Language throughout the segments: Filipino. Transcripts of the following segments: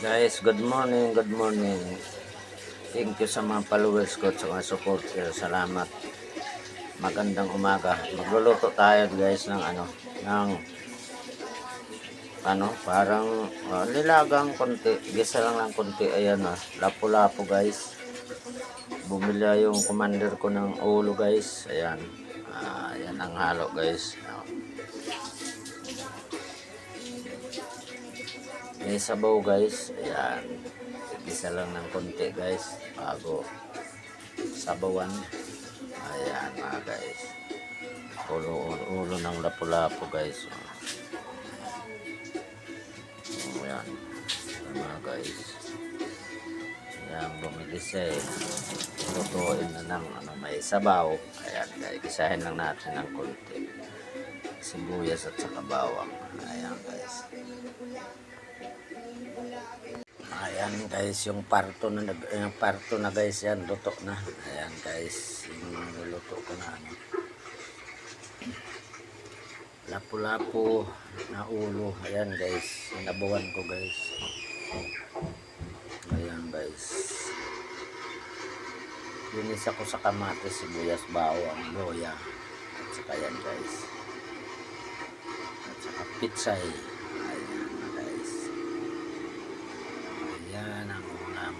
Guys, good morning, good morning. Thank you sa mga followers ko, sa mga supporter. Salamat. Magandang umaga. Magluluto tayo guys ng parang nilagang konti. Gisa lang ng konti. Ayan lapu-lapu guys. Bumili yung commander ko ng ulo guys. Ayan. Ayan ang halo guys. May sabaw guys. Ayan. Gisa lang ng konti guys. Bago sabawan. Ayan mga guys. Ulo ng lapu-lapu guys. Ayan. Mga guys. Ayan, bumili siya eh. Lutuin na ng may sabaw. Ayan guys. Isahin lang natin ng konti. Sibuyas at saka bawang. Ayan guys. Ayan guys, yung parto na guys, yan luto na. Ayan guys, yung luluto ko na lapu-lapu na ulo. Ayan guys, inabuhan ko guys. Ayan guys, linisa ko sa kamatis, sibuyas, bawang, luya at saka yan guys, at saka pitsay. Yan ang ulam.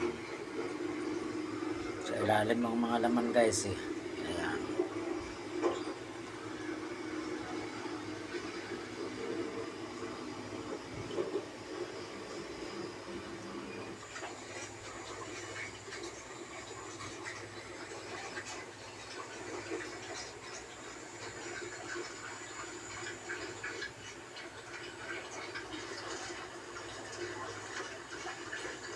Sa ilalim ng mga laman guys eh.